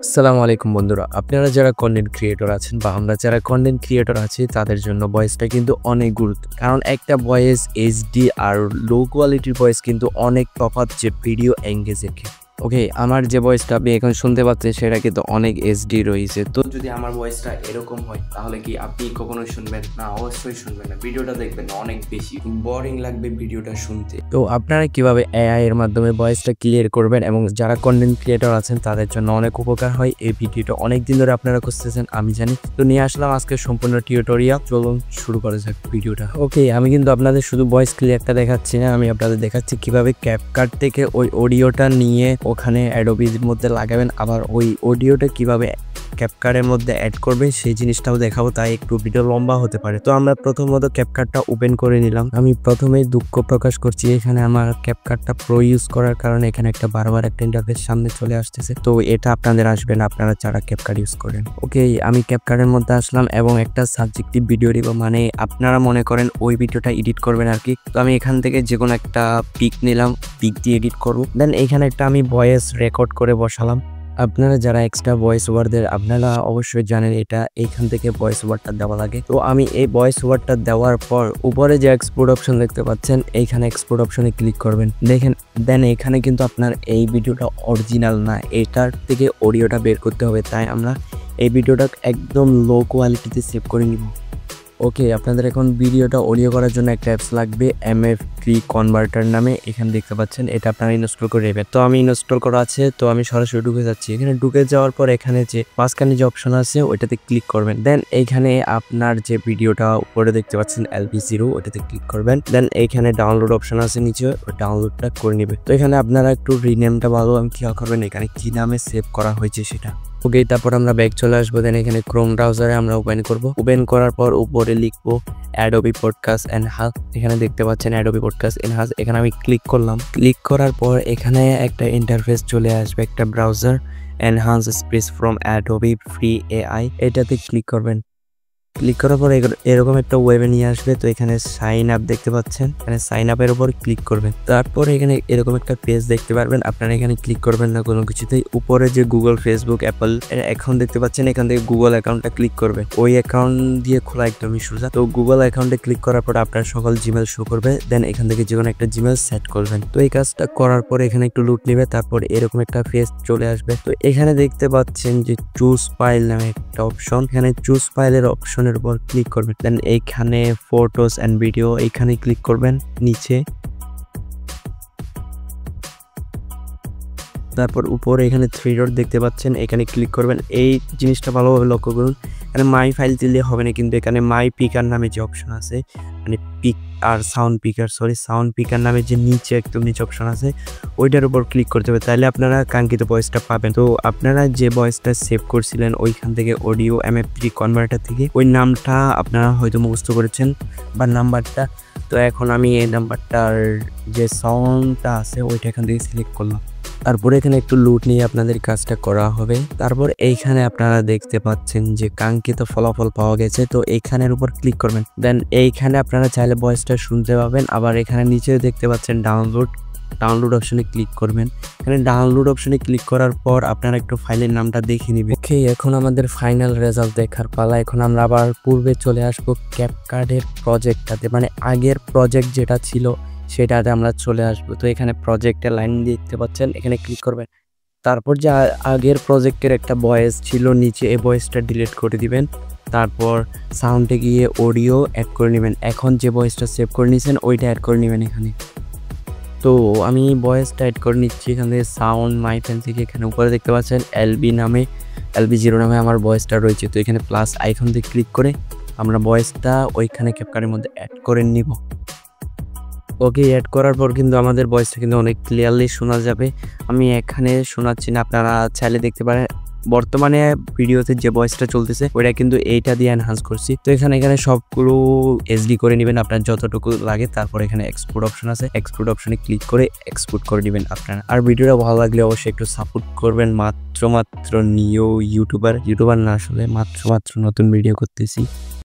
আসসালামু আলাইকুম বন্ধুরা, আপনারা যারা কন্টেন্ট ক্রিয়েটর আছেন বা আমরা যারা কন্টেন্ট ক্রিয়েটর আছি তাদের জন্য ভয়েসটা কিন্তু অনেক গুরুত্ব। কারণ একটা ভয়েস এইচডি আর লো কোয়ালিটির ভয়েস কিন্তু অনেক তফাৎ যে ভিডিও এঙ্গেজের ক্ষেত্রে। ওকে, আমার যে ভয়েসটা আপনি এখন শুনতে পাচ্ছেন সেটা কিন্তু অনেক এইচডি রয়েছে। তো যদি আমার ভয়েসটা এরকম হয় তাহলে কি আপনি কখনোই শুনবেন না? অবশ্যই শুনবেন না, ভিডিওটা দেখবেন না, অনেক বেশি বোরিং লাগবে ভিডিওটা শুনতে। তো আপনারা কিভাবে এআই এর মাধ্যমে ভয়েসটা ক্লিয়ার করবেন এবং যারা কন্টেন্ট ক্রিয়েটর আছেন তাদের জন্য অনেক উপকার হয়। এই ভিডিওটা অনেক দিন ধরে আপনারা খুঁজতেছেন, আমি জানি। তো নিয়ে আসলাম আজকে সম্পূর্ণ টিউটোরিয়াল। চলুন শুরু করা যাক ভিডিওটা। ওকে, আমি কিন্তু আপনাদের শুধু ভয়েস ক্লিয়ারটা দেখাচ্ছি না, আমি আপনাদের দেখাচ্ছি কিভাবে ক্যাপকাট থেকে ওই অডিওটা নিয়ে ওখানে অ্যাডোবির মধ্যে লাগাবেন, আবার ওই অডিওটা কিভাবে ক্যাপকাটের মধ্যে অ্যাড করবেন সেই জিনিসটাও দেখাবো, তাই একটু ভিডিও লম্বা হতে পারে। তো আমরা প্রথমত ক্যাপকাটটা ওপেন করে নিলাম। আমি প্রথমেই দুঃখ প্রকাশ করছি, এখানে আমার ক্যাপকাটটা প্রো ইউজ করার কারণে এখানে একটা বারবার একটা ইন্টারফেস সামনে চলে আসতেছে। তো এটা আপনাদের আসবে না আপনারা যারা ক্যাপকাট ইউজ করেন। ওকে, আমি ক্যাপকাটের মধ্যে আসলাম এবং একটা সাবজেক্টিভ ভিডিও দিব, মানে আপনারা মনে করেন ওই ভিডিওটা এডিট করবেন আর কি। তো আমি এখান থেকে যে কোনো একটা পিক নিলাম, পিক দিয়ে এডিট করবো। দেন এইখানে একটা আমি ভয়েস রেকর্ড করে বসালাম। আপনারা যারা এক্সট্রা ভয়েস ওভার দেন আপনারা অবশ্যই জানেন এটা এইখান থেকে ভয়েস ওভারটা দেওয়া লাগে। তো আমি এই ভয়েস ওভারটা দেওয়ার পর উপরে যে এক্সপোর্ট অপশন দেখতে পাচ্ছেন এইখানে এক্সপোর্ট অপশনে ক্লিক করবেন। দেখেন, দেন এখানে কিন্তু আপনার এই ভিডিওটা অরিজিনাল না, এটার থেকে অডিওটা বের করতে হবে। তাই আমরা এই ভিডিওটা একদম লো কোয়ালিটিতে সেভ করে নিব। ওকে, আপনাদের এখন ভিডিওটা অডিও করার জন্য একটা অ্যাপস লাগবে, MF3 কনভার্টার নামে। এখানে দেখতে পাচ্ছেন এটা আপনারা ইনস্টল করে নেবেন। তো আমি ইনস্টল করা আছে, তো আমি সরাসরি ঢুকে যাচ্ছি। এখানে ঢুকে যাওয়ার পর এখানে যে মাঝখানে যে অপশন আছে ওইটাতে ক্লিক করবেন। দেন এইখানে আপনার যে ভিডিওটা উপরে দেখতে পাচ্ছেন LP0 ওইটাতে ক্লিক করবেন। দেন এইখানে ডাউনলোড অপশন আছে নিচে, ওই ডাউনলোডটা করে নেবে। তো এখানে আপনারা একটু রিনেমটা ভালো আমি খেয়াল করবেন এখানে কি নামে সেভ করা হয়েছে সেটা। ওকে, তারপর আমরা ব্যাক চলে আসবো। দেন এখানে ক্রোম ব্রাউজারে আমরা ওপেন করব। ওপেন করার পর উপরে লিখবো অ্যাডোবি পডকাস্ট এনহান্স। এখানে দেখতে পাচ্ছেন অ্যাডোবি পডকাস্ট এনহান্স, এখানে আমি ক্লিক করলাম। ক্লিক করার পর এখানে একটা ইন্টারফেস চলে আসবে, একটা browser enhance space from Adobe free AI, এটাতে ক্লিক করবেন। ক্লিক করার পর এরকম একটা ওয়েবে নিয়ে আসবে। তো এখানে সাইন আপ দেখতে পাচ্ছেন, এখানে সাইন আপের উপর ক্লিক করবেন। তারপর এখানে এরকম একটা পেজ দেখতে পারবেন, আপনারা এখানে ক্লিক করবেন না কোনো কিছুতেই। উপরে যে গুগল, ফেসবুক, অ্যাপল অ্যাকাউন্ট দেখতে পাচ্ছেন, এখান থেকে গুগল অ্যাকাউন্টটা ক্লিক করবে। ওই অ্যাকাউন্ট দিয়ে খোলা একদমই সোজা। তো গুগল অ্যাকাউন্টে ক্লিক করার পর আপনার সকল জিমেল শো করবে। দেন এখান থেকে যে কোনো একটা জিমেল সেট করবেন। তো এই কাজটা করার পর এখানে একটু লুট নেবে, তারপর এরকম একটা পেজ চলে আসবে। তো এখানে দেখতে পাচ্ছেন যে চুজ ফাইল নামে একটা অপশন, এখানে চুজ ফাইলের অপশনের উপর ক্লিক করবেন। দেন এইখানে ফটোস এন্ড ভিডিও এইখানে ক্লিক করবেন নিচে। তারপর উপরে এখানে থ্রি ডট দেখতে পাচ্ছেন, এখানে ক্লিক করবেন। এই জিনিসটা ভালোভাবে লক্ষ্য করুন, এখানে মাই ফাইল দিলে হবে না, কিন্তু এখানে মাই পিকার নামে যে অপশন আছে, মানে পিক আর সাউন্ড পিকার, সাউন্ড পিকার নামে যে নিচে একদম নিচে অপশন আছে ওইটার উপর ক্লিক করতে হবে, তাহলে আপনারা কাঙ্ক্ষিত ভয়েসটা পাবেন। তো আপনারা যে ভয়েসটা সেভ করছিলেন ওইখান থেকে অডিও MF3 কনভার্টার থেকে ওই নামটা আপনারা হয়তো মুখস্থ করেছেন বা নাম্বারটা। তো এখন আমি এই নাম্বারটার যে সাউন্ডটা আছে ওইটা এখান থেকে সিলেক্ট করলাম। তারপরে এখানে একটু লুট নিয়ে আপনাদের কাজটা করা হবে। তারপর এইখানে আপনারা দেখতে পাচ্ছেন যে কাঙ্ক্ষিত ফলাফল পাওয়া গেছে, তো এইখানের উপর ক্লিক করবেন। দেন এইখানে আপনারা চাইলে ভয়েসটা শুনতে পাবেন। আবার এখানে নিচে দেখতে পাচ্ছেন ডাউনলোড অপশনে ক্লিক করবেন। এখানে ডাউনলোড অপশনে ক্লিক করার পর আপনারা একটু ফাইলের নামটা দেখে নেবেন। ওকে, এখন আমাদের ফাইনাল রেজাল্ট দেখার পালা। এখন আমরা আবার পূর্বে চলে আসবো ক্যাপকাটের প্রজেক্টটাতে, মানে আগের প্রজেক্ট যেটা ছিল সেটাতে আমরা চলে আসবো। তো এখানে প্রজেক্টের লাইন দেখতে পাচ্ছেন, এখানে ক্লিক করবেন। তারপর যে আগের প্রজেক্টের একটা ভয়েস ছিল নিচে, এই ভয়েসটা ডিলিট করে দিবেন। তারপর সাউন্ডে গিয়ে অডিও অ্যাড করে নেবেন। এখন যে ভয়েসটা সেভ করে নিয়েছেন ওইটা অ্যাড করে নেবেন এখানে। তো আমি ভয়েসটা অ্যাড করে নিচ্ছি এখান থেকে সাউন্ড মাই ফ্যান থেকে। এখানে উপরে দেখতে পাচ্ছেন LB0 নামে আমার ভয়েসটা রয়েছে। তো এখানে প্লাস আইকন দিয়ে ক্লিক করে আমরা ভয়েসটা ওইখানে ক্যাপকাটের মধ্যে অ্যাড করে নিব। ওকে, অ্যাড করার পর কিন্তু আমাদের ভয়েসটা কিন্তু অনেক ক্লিয়ারলি শোনা যাবে। আমি এখানে শোনাচ্ছি না, আপনারা চাইলে দেখতে পারেন। বর্তমানে ভিডিওতে যে ভয়েসটা চলতেছে ওইটা কিন্তু এইটা দিয়ে এনহান্স করছি। তো এখানে সবগুলো HD করে নেবেন আপনার যতটুকু লাগে। তারপর এখানে এক্সপোর্ট অপশন আছে, এক্সপোর্ট অপশনে ক্লিক করে এক্সপোর্ট করে নেবেন আপনারা। আর ভিডিওটা ভালো লাগলে অবশ্যই একটু সাপোর্ট করবেন। মাত্র নিউ ইউটিউবার না, আসলে মাত্র নতুন ভিডিও করতেছি।